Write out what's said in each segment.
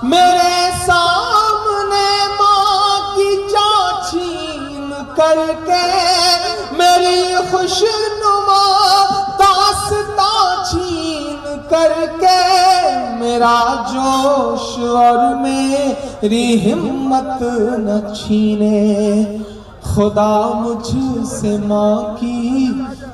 میرے سامنے ماں کی جان چھین کر کے میری خوشنما داستاں چھین کر کے میرا جوش اور میری ہمت نہ چھینے خدا مجھ سے ماں کی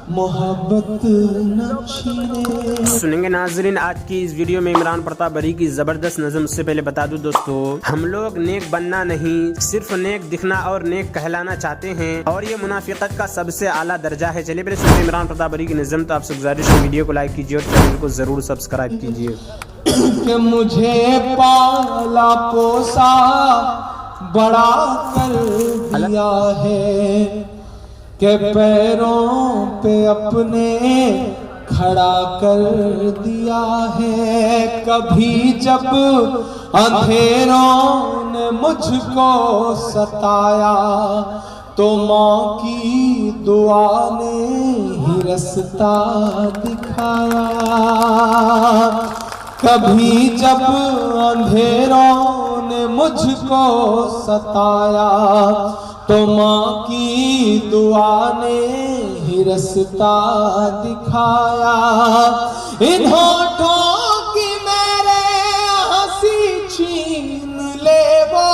محبت نہ چھینے۔ سنیں گے ناظرین آج کی اس ویڈیو میں عمران پرتاپ بری کی زبردست نظم۔ سے پہلے بتا دوں دوستو ہم لوگ نیک بننا نہیں صرف نیک دکھنا اور نیک کہلانا چاہتے ہیں اور یہ منافقت کا سب سے اعلیٰ درجہ ہے۔ چلیے پہلے سنیں عمران پرتاپ بری کی نظم۔ تو آپ سے گزارش ہے ویڈیو کو لائک کیجیے اور چینل کو ضرور سبسکرائب کیجیے۔ کہ مجھے پالا پوسا بڑا کر دیا ہے کہ پیروں پہ اپنے کھڑا کر دیا ہے۔ کبھی جب اندھیروں نے مجھ کو ستایا تو ماں کی دعا نے ہی رستہ دکھایا۔ کبھی جب اندھیروں نے مجھ کو ستایا تو ماں کی دعا نے ہی رستہ دکھایا۔ ان ہونٹوں کی میرے ہنسی چھین لے وہ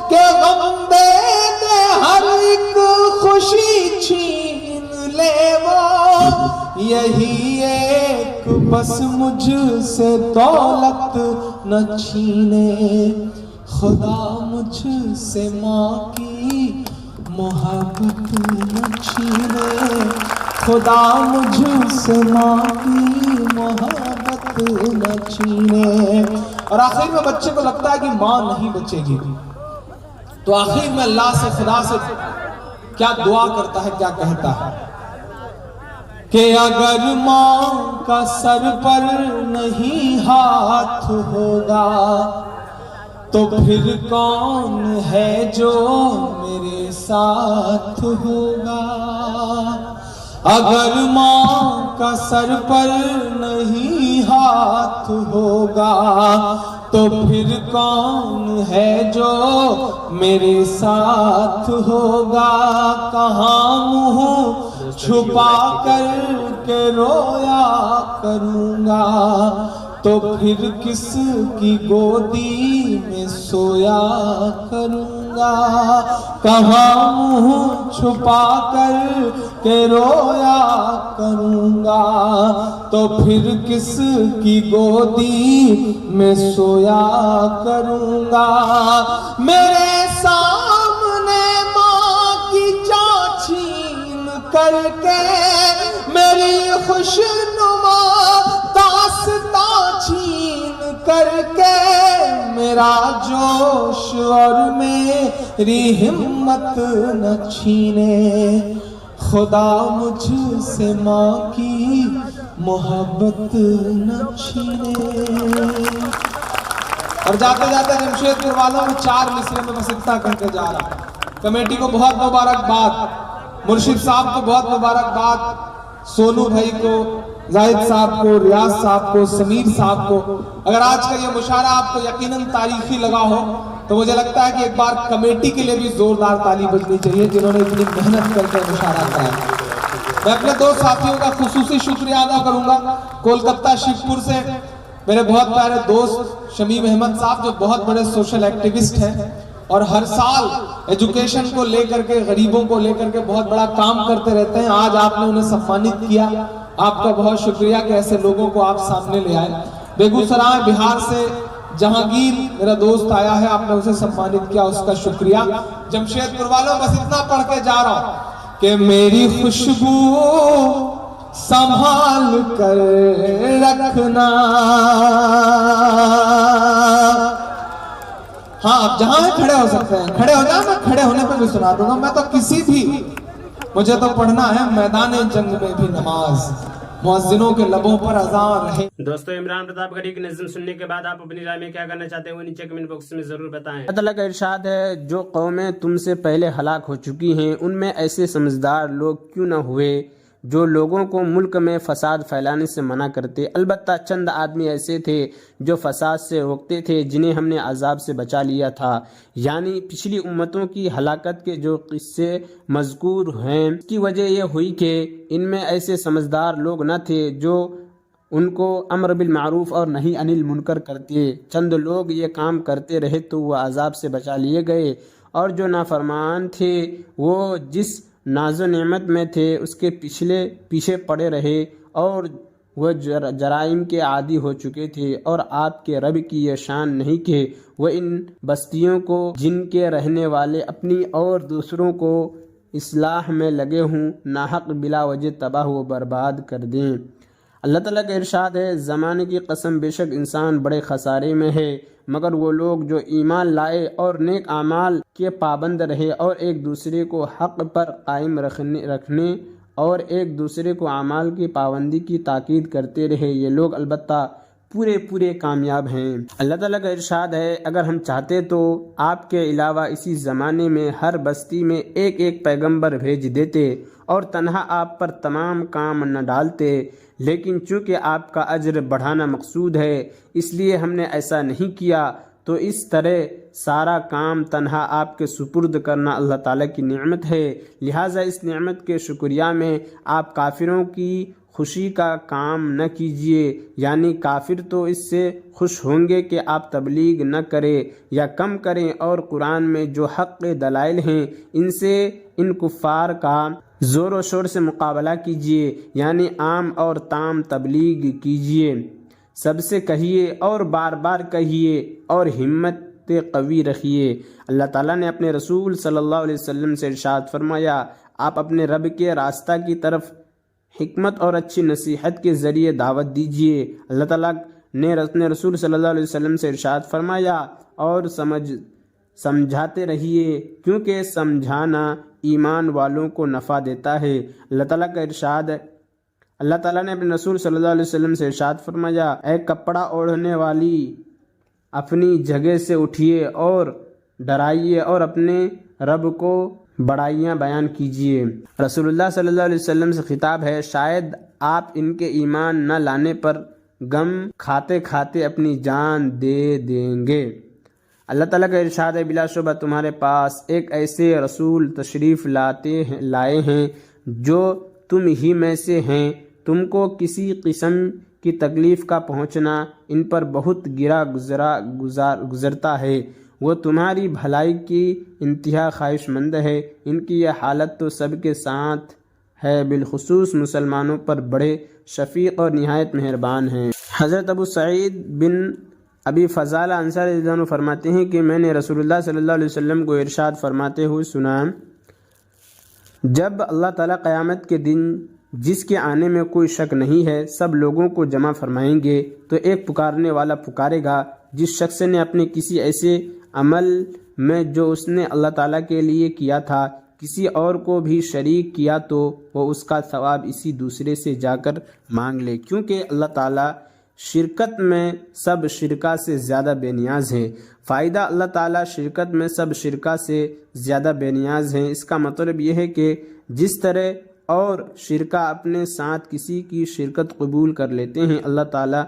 کہ غم دے دے ہر ایک خوشی چھین لے وہ۔ یہی ایک بس مجھ سے دولت نہ چھینے خدا مجھ سے ماں کی محبت نہ چھینے خدا مجھ سے ماں کی محبت نہ چھینے۔ اور آخر میں بچے کو لگتا ہے کہ ماں نہیں بچے گی تو آخر میں اللہ سے خدا سے کیا دعا کرتا ہے کیا کہتا ہے کہ اگر ماں کا سر پر نہیں ہاتھ ہوگا تو پھر کون ہے جو میرے ساتھ ہوگا۔ اگر ماں کا سر پر نہیں ہاتھ ہوگا تو پھر کون ہے جو میرے ساتھ ہوگا۔ کہاں منہ چھپا کر کے رویا کروں گا تو پھر کس کی گودی میں سویا کروں گا۔ کہاں منہ چھپا کر کے رویا کروں گا تو پھر کس کی گودی میں سویا کروں گا۔ میرے سامنے ماں کی جان چھین کر کے میری خوشنما داستاں چھین کر کے میرا جوش اور میری ہمت نہ چھینے خدا مجھ سے ماں کی محبت نہ چھینے۔ اور جاتے جاتے جمشید پور والوں میں 4 مصرے میں بس اتنا کر کے جا رہا ہوں۔ کمیٹی کو بہت مبارکباد، مرشد صاحب کو بہت مبارکباد، سونو بھائی کو، زاہد صاحب کو، ریاض صاحب کو، سمیر صاحب کو۔ اگر آج کا یہ مشاعرہ آپ کو یقیناً تاریخی لگا ہو تو مجھے لگتا ہے کہ ایک بار کمیٹی کے لیے بھی زوردار تالی بجنی چاہیے جنہوں نے اتنی محنت کر کے مشاعرہ کرایا۔ میں اپنے 2 ساتھیوں کا خصوصی شکریہ ادا کروں گا۔ کولکتہ شیو پور سے میرے بہت پیارے دوست شمیم احمد صاحب جو بہت بڑے سوشل ایکٹیوسٹ ہیں اور ہر سال ایجوکیشن کو لے کر کے غریبوں کو لے کر کے بہت بڑا کام کرتے رہتے ہیں۔ آج آپ نے انہیں سمانت کیا، آپ کا بہت شکریہ کہ ایسے لوگوں کو آپ سامنے لے آئے۔ بیگوسرائے بہار سے جہانگیر میرا دوست آیا ہے، آپ نے اسے سمانت کیا، اس کا شکریہ۔ جمشید پور والوں بس اتنا پڑھ کے جا رہا ہوں کہ میری خوشبو سنبھال کر رکھنا۔ ہاں آپ جہاں کھڑے ہو سکتے ہیں کھڑے ہو جائیں، میں کھڑے ہونے پہ بھی سنا دوں گا۔ میں تو کسی بھی، مجھے تو پڑھنا ہے میدان جنگ میں بھی نماز، مؤذنوں کے لبوں پر اذان رہے۔ دوستو عمران پرتاپ بری کی نظم سننے کے بعد آپ اپنی رائے میں کیا کرنا چاہتے ہیں وہ نیچے کمنٹ باکس میں ضرور بتائیں۔ اللہ تعالیٰ کا ارشاد ہے جو قومیں تم سے پہلے ہلاک ہو چکی ہیں ان میں ایسے سمجھدار لوگ کیوں نہ ہوئے جو لوگوں کو ملک میں فساد پھیلانے سے منع کرتے۔ البتہ چند آدمی ایسے تھے جو فساد سے روکتے تھے، جنہیں ہم نے عذاب سے بچا لیا تھا۔ یعنی پچھلی امتوں کی ہلاکت کے جو قصے مذکور ہیں، اس کی وجہ یہ ہوئی کہ ان میں ایسے سمجھدار لوگ نہ تھے جو ان کو امر بالمعروف اور نہی عن المنکر کرتے۔ چند لوگ یہ کام کرتے رہے تو وہ عذاب سے بچا لیے گئے، اور جو نافرمان تھے وہ جس ناز و نعمت میں تھے اس کے پیچھے پڑے رہے، اور وہ جرائم کے عادی ہو چکے تھے۔ اور آپ کے رب کی یہ شان نہیں کہ وہ ان بستیوں کو جن کے رہنے والے اپنی اور دوسروں کو اصلاح میں لگے ہوں ناحق بلا وجہ تباہ و برباد کر دیں۔ اللہ تعالیٰ کا ارشاد ہے، زمانے کی قسم بے شک انسان بڑے خسارے میں ہے، مگر وہ لوگ جو ایمان لائے اور نیک اعمال کے پابند رہے اور ایک دوسرے کو حق پر قائم رکھنے اور ایک دوسرے کو اعمال کی پابندی کی تاکید کرتے رہے، یہ لوگ البتہ پورے کامیاب ہیں۔ اللہ تعالیٰ کا ارشاد ہے، اگر ہم چاہتے تو آپ کے علاوہ اسی زمانے میں ہر بستی میں ایک پیغمبر بھیج دیتے اور تنہا آپ پر تمام کام نہ ڈالتے، لیکن چونکہ آپ کا اجر بڑھانا مقصود ہے اس لیے ہم نے ایسا نہیں کیا۔ تو اس طرح سارا کام تنہا آپ کے سپرد کرنا اللہ تعالیٰ کی نعمت ہے، لہٰذا اس نعمت کے شکریہ میں آپ کافروں کی خوشی کا کام نہ کیجیے، یعنی کافر تو اس سے خوش ہوں گے کہ آپ تبلیغ نہ کریں یا کم کریں، اور قرآن میں جو حق دلائل ہیں ان کفار کا زور و شور سے مقابلہ کیجیے، یعنی عام اور تام تبلیغ کیجیے، سب سے کہیے اور بار بار کہیے اور ہمت قوی رکھیے۔ اللہ تعالیٰ نے اپنے رسول صلی اللہ علیہ وسلم سے ارشاد فرمایا، آپ اپنے رب کے راستہ کی طرف حکمت اور اچھی نصیحت کے ذریعے دعوت دیجیے۔ اللہ تعالیٰ نے اپنے رسول صلی اللہ علیہ وسلم سے ارشاد فرمایا، اور سمجھاتے رہیے، کیونکہ سمجھانا ایمان والوں کو نفع دیتا ہے۔ اللہ تعالیٰ کا ارشاد ہے، اللہ تعالیٰ نے اپنے رسول صلی اللہ علیہ وسلم سے ارشاد فرمایا، اے کپڑا اوڑھنے والی، اپنی جگہ سے اٹھیے اور ڈرائیے اور اپنے رب کو بڑائیاں بیان کیجیے۔ رسول اللہ صلی اللہ علیہ وسلم سے خطاب ہے، شاید آپ ان کے ایمان نہ لانے پر غم کھاتے کھاتے اپنی جان دے دیں گے۔ اللہ تعالیٰ کا ارشاد ہے، بلا شبہ تمہارے پاس ایک ایسے رسول تشریف لائے ہیں جو تم ہی میں سے ہیں، تم کو کسی قسم کی تکلیف کا پہنچنا ان پر بہت گرا گزرتا ہے، وہ تمہاری بھلائی کی انتہا خواہش مند ہے، ان کی یہ حالت تو سب کے ساتھ ہے، بالخصوص مسلمانوں پر بڑے شفیق اور نہایت مہربان ہیں۔ حضرت ابو سعید بن ابی فضالہ انصاری رضی اللہ عنہ فرماتے ہیں کہ میں نے رسول اللہ صلی اللہ علیہ وسلم کو ارشاد فرماتے ہوئے سنا، جب اللہ تعالیٰ قیامت کے دن جس کے آنے میں کوئی شک نہیں ہے سب لوگوں کو جمع فرمائیں گے، تو ایک پکارنے والا پکارے گا، جس شخص نے اپنے کسی ایسے عمل میں جو اس نے اللہ تعالیٰ کے لیے کیا تھا کسی اور کو بھی شریک کیا تو وہ اس کا ثواب اسی دوسرے سے جا کر مانگ لے، کیونکہ اللہ تعالیٰ شرکت میں سب شرکا سے زیادہ بے نیاز ہے۔ فائدہ اللہ تعالیٰ شرکت میں سب شرکا سے زیادہ بے نیاز ہیں، اس کا مطلب یہ ہے کہ جس طرح اور شرکا اپنے ساتھ کسی کی شرکت قبول کر لیتے ہیں، اللہ تعالیٰ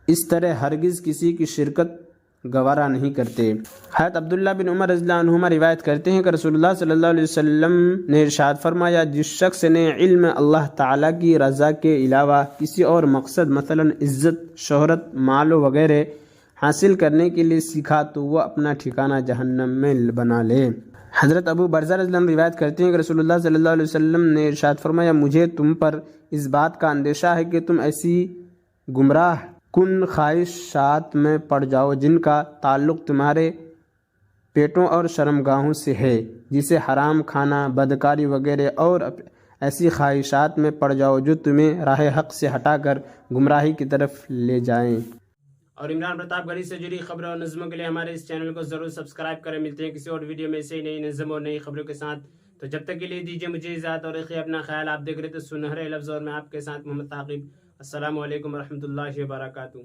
اس طرح ہرگز کسی کی شرکت گوارا نہیں کرتے۔ حضرت عبداللہ بن عمر رضی اللہ عنہما روایت کرتے ہیں کہ رسول اللہ صلی اللہ علیہ وسلم نے ارشاد فرمایا، جس شخص نے علم اللہ تعالیٰ کی رضا کے علاوہ کسی اور مقصد مثلا عزت، شہرت، مال وغیرہ حاصل کرنے کے لیے سیکھا تو وہ اپنا ٹھکانہ جہنم میں بنا لے۔ حضرت ابو برزہ رضی اللہ عنہ روایت کرتے ہیں کہ رسول اللہ صلی اللہ علیہ وسلم نے ارشاد فرمایا، مجھے تم پر اس بات کا اندیشہ ہے کہ تم ایسی گمراہ کن خواہشات میں پڑ جاؤ جن کا تعلق تمہارے پیٹوں اور شرمگاہوں سے ہے، جسے حرام کھانا، بدکاری وغیرہ، اور ایسی خواہشات میں پڑ جاؤ جو تمہیں راہ حق سے ہٹا کر گمراہی کی طرف لے جائیں۔ اور عمران پرتاپ گڑھی سے جڑی خبروں اور نظموں کے لیے ہمارے اس چینل کو ضرور سبسکرائب کریں۔ ملتے ہیں کسی اور ویڈیو میں سے نئی نظم اور نئی خبروں کے ساتھ، تو جب تک کے لیے دیجیے مجھے اجازت اور رکھیے اپنا خیال۔ آپ دیکھ رہے تھے سنہرے لفظ اور میں آپ کے ساتھ محمد ثاقب۔ السلام علیکم ورحمۃ اللہ وبرکاتہ۔